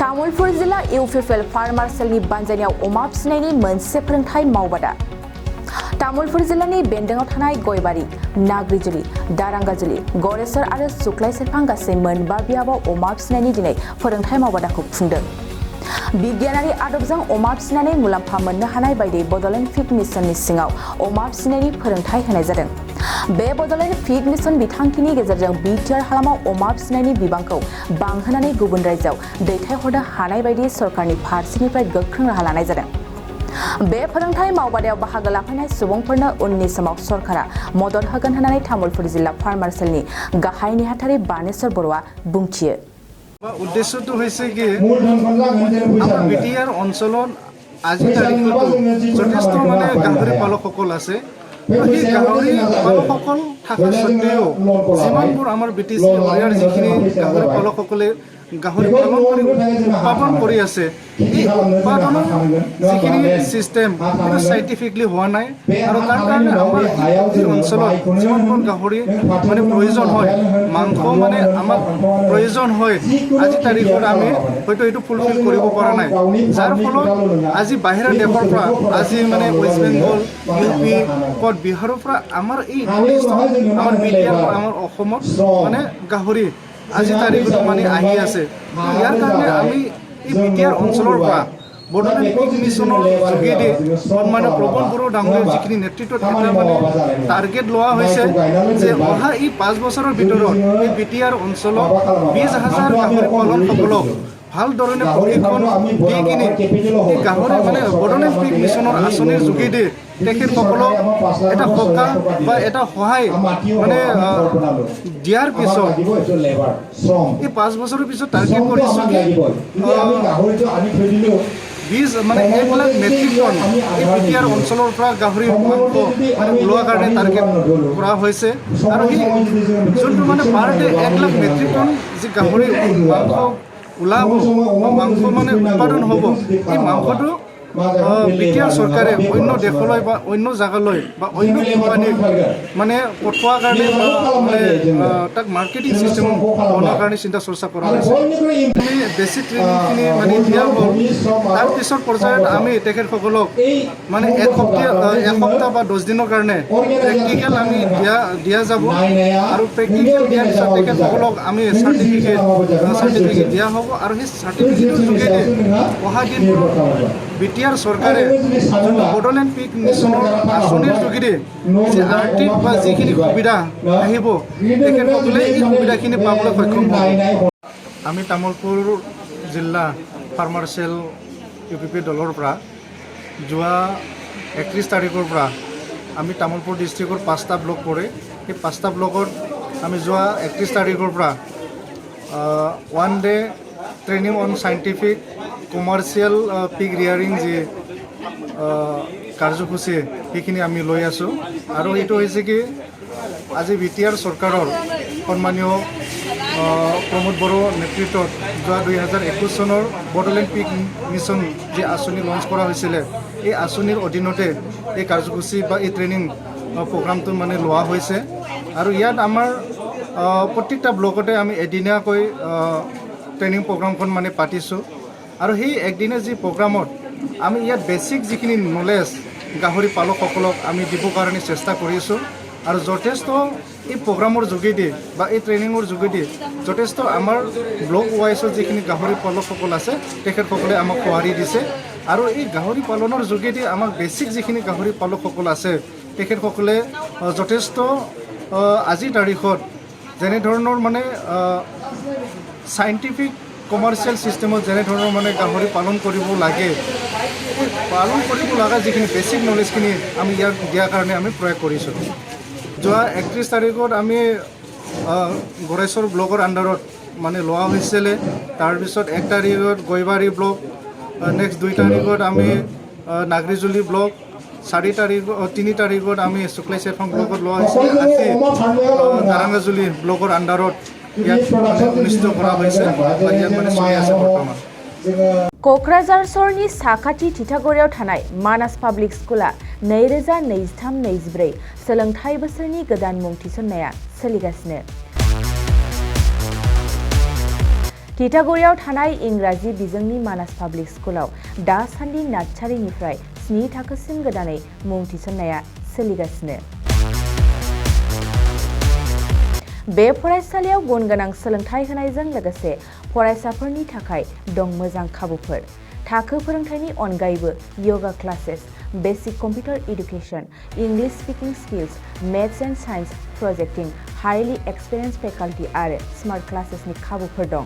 तामुलपुर जिल्ला UPPL farmer सेलनि बानजायनायाव अमा फिसिनायनि मोनसे फोरोंथाय मावबादा तामुलपुर जिल्लानि बेन्दोंआव थानाय गयबारि, नाग्रिजुलि, दारांगाजुलि, गरेसर आरो सुक्लाय सेरफां गासै मोनबा बियाबाव अमा फिसिनायनि दिनै फोरोंथाय मावबादाखौ खुंदों। बिगियानारि आदबजों अमा फिसिनानै मुलाम्फा मोननो हानाय बायदि बड'लेण्ड फिग मिशननि सिङाव अमा फिसिनायनि फोरोंथाय होनाय जादों। बे बड'लेण्ड फिग मिशन बिथांखिनि गेजेरजों बिटिआर हालामाव अमा फिसिनायनि बिबांखौ बांहोनानै गुबुन रायजोआव दैथायहरनो हानाय बायदि सरकारनि फारसेनिफ्राय गोख्रों राहा लानाय जादों। बे फोरोंथाय मावबादायाव बाहागो लाफैनाय सुबुंफोरनो उननि समाव सरकारा मदद होगोन होननानै तामुलपुर जिल्ला फार्मार सेलनि गाहाय नेहाथारि बानेश्वर बर'आ बुंथियो। उद्देश्यটো হৈছে কি আমাৰ বিটিআৰ অঞ্চলত আজি তাৰিখতো যথেষ্ট গাহৰি পালকসকল আছে। সেই গাহৰি পালকসকল থকা সত্ত্বেও যিমানবোৰ আমাৰ BTC এৰিয়াৰ যিখিনি গাহৰি পালকসকলে গাহৰি পালন কৰি উৎপাদন কৰি আছে, এই উৎপাদনৰ যিখিনি চিষ্টেম সেইটো চাইণ্টিফিকলি হোৱা নাই আৰু তাৰ কাৰণে আমাৰ এই অঞ্চলত যিমানবোৰ গাহৰি প্ৰয়োজন হয়, মাংস আমাক প্ৰয়োজন হয়, আজি তাৰিখত আমি হয়তো এইটো ফুলফিল কৰিব পৰা নাই। যাৰ ফলত আজি বাহিৰা দেশৰ পৰা আজি ৱেষ্ট বেংগল, UP, বিহাৰৰ পৰা আমাৰ এই আমাৰ বিটিআৰ আমাৰ অসমত গাহৰি আজি তাৰিখত আহি আছে। ইয়াৰ কাৰণে আমি এই বিটিআৰ অঞ্চলৰ পৰা বড়োলেণ্ড পিগ মিছনৰ যোগেদি প্ৰবল বড়ো ডাঙৰীৰ যিখিনি নেতৃত্বত এটা টাৰ্গেট লোৱা হৈছে যে অহা এই 5 বছৰৰ ভিতৰত এই বিটিআৰ অঞ্চলত 20,000 গাহৰি পালকসকলক ভাল ধৰণে প্ৰশিক্ষণ দি কিনে এই গাহৰি বড়োলেণ্ড পিগ মিছনৰ আঁচনিৰ যোগেদি তেখেতসকলক এটা সকাহ বা এটা সহায় দিয়াৰ পিছত এই 5 বছৰৰ পিছত টাৰ্গেট কৰিছোঁ কি 1 লাখ মেট্ৰিক টন এই বিটিআৰ অঞ্চলৰ পৰা গাহৰি মাংস ওলোৱাৰ কাৰণে টাৰ্গেট কৰা হৈছে আৰু সেই যোনটো per day 1 lakh metric ton যি গাহৰি মাংস ওলাব বা মাংস উৎপাদন হ'ব, এই মাংসটো বিটিআৰ চৰকাৰে অন্য দেশলৈ বা অন্য জাগালৈ বা অন্য কোম্পানীক পঠোৱাৰ কাৰণে তাক মাৰ্কেটিং চিষ্টেম বনোৱাৰ কাৰণে চিন্তা চৰ্চা কৰা হৈছে। আমি বেছিক ট্ৰেইনিংখিনি দিয়া হ'ল, তাৰ পিছৰ পৰ্যায়ত আমি তেখেতসকলক এসপ্তাহ বা 10 দিনৰ কাৰণে প্ৰেক্টিকেল আমি দিয়া যাব আৰু প্ৰেক্টিকেল দিয়াৰ পিছত তেখেতসকলক আমি চাৰ্টিফিকেট দিয়া হ'ব আৰু সেই চাৰ্টিফিকেটৰ যোগেদি অহা দিনবোৰত বিটিআৰ চৰকাৰে বড়োলেণ্ড পিগ মিছনৰ আঁচনিৰ যোগেদি যে আৰ্থিক বা যিখিনি সুবিধা আহিব তেখেতসকলে এই সুবিধাখিনি পাবলৈ সক্ষম হ'ব। আমি তামুলপুৰ জিলা ফাৰ্মাৰ চেল UPP দলৰ পৰা যোৱা 31 তাৰিখৰ পৰা আমি তামুলপুৰ ডিষ্ট্ৰিক্টৰ 5টা ব্লক পৰে। সেই 5টা ব্লকত আমি যোৱা 31 তাৰিখৰ পৰা 1 day training on scientific commercial pig rearing যি কাৰ্যসূচী সেইখিনি আমি লৈ আছোঁ আৰু এইটো হৈছে কি আজি বিটিআৰ চৰকাৰৰ সন্মানীয় প্ৰমোদ বড়ো নেতৃত্বত যোৱা 2021 চনৰ বড়োলেণ্ড পিগ মিছন যি আঁচনি লঞ্চ কৰা হৈছিলে, এই আঁচনিৰ অধীনতে এই কাৰ্যসূচী বা এই ট্ৰেইনিং প্ৰগ্ৰামটো লোৱা হৈছে আৰু ইয়াত আমাৰ প্ৰত্যেকটা ব্লকতে আমি এদিনীয়াকৈ ট্ৰেইনিং প্ৰগ্ৰামখন পাতিছোঁ আৰু সেই একদিনীয়া যি প্ৰগ্ৰামত আমি ইয়াত বেছিক যিখিনি নলেজ গাহৰি পালকসকলক আমি দিবৰ কাৰণে চেষ্টা কৰিছোঁ আৰু যথেষ্ট এই প্ৰগ্ৰামৰ যোগেদি বা এই ট্ৰেইনিঙৰ যোগেদি যথেষ্ট আমাৰ ব্লক ৱাইজত যিখিনি গাহৰি পালকসকল আছে তেখেতসকলে আমাক সঁহাৰি দিছে আৰু এই গাহৰি পালনৰ যোগেদি আমাক বেছিক যিখিনি গাহৰি পালকসকল আছে তেখেতসকলে যথেষ্ট আজিৰ তাৰিখত যেনেধৰণৰ চাইণ্টিফিক কমাৰ্চিয়েল চিষ্টেমত যেনেধৰণৰ গাহৰি পালন কৰিব লাগে, পালন কৰিব লগা যিখিনি বেছিক নলেজখিনি আমি ইয়াক দিয়াৰ কাৰণে আমি প্ৰয়াস কৰিছোঁ। যোৱা 31 তাৰিখত আমি গড়েশ্বৰ ব্লকৰ আণ্ডাৰত লোৱা হৈছিলে, তাৰপিছত 1 তাৰিখত গয়বাৰী ব্লক, নেক্সট 2 তাৰিখত আমি নাগ্ৰিজুলি ব্লক, 3 তাৰিখত আমি শুক্লাই চেৰফাং ব্লকত লোৱা হৈছিলে, আজি দাৰাংগাজুলি ব্লকৰ আণ্ডাৰত ইয়াত অনুষ্ঠিত কৰা হৈছে বা ইয়াত চলি আছে বৰ্তমান। क'क्राझार सहरनि साखाथि थिथागुरियाव थानाय मानास पाब्लिक स्कुला 2023-24 सोलोंथाइ बोसोरनि गोदान मुं थिसननाया सोलिगासिनो। तितागुरियाव थानाय इंराजि बिजोंनि मानास पाब्लिक स्कुलाव दासान्दि नार्सारिनिफ्राय 7 थाखोसिम गोदानै मुं थिसननाया सोलिगासिनो। बे फरायसालियाव गुन गोनां सोलोंथाइ होनायजों लोगोसे फरायसाफोरनि थाखाय दं मोजां खाबुफोर। थाखो फोरोंथायनि अनगायैबो yoga classes, basic computer education, English speaking skills, maths and science projecting, highly experience faculty आरो स्मार्ट क्लासेसनि खाबुफोर दं।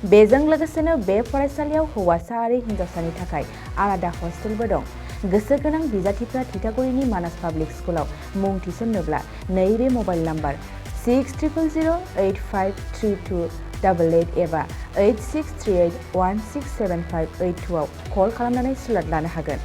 बेजों लोगोसेनो बे फरायसालियाव हौवासा आरो हिन्जावसानि थाखाय आलादा हस्टेलबो दं। गोसो गोनां बिजाथिफ्रा तितागुरिनि मानास पाब्लिक स्कुलाव मुं थिसन्नोब्ला नैबे मबाइल नम्बर 6000853288 एबा 8638167582 आव कल खालामनानै सुलाद लानो हागोन।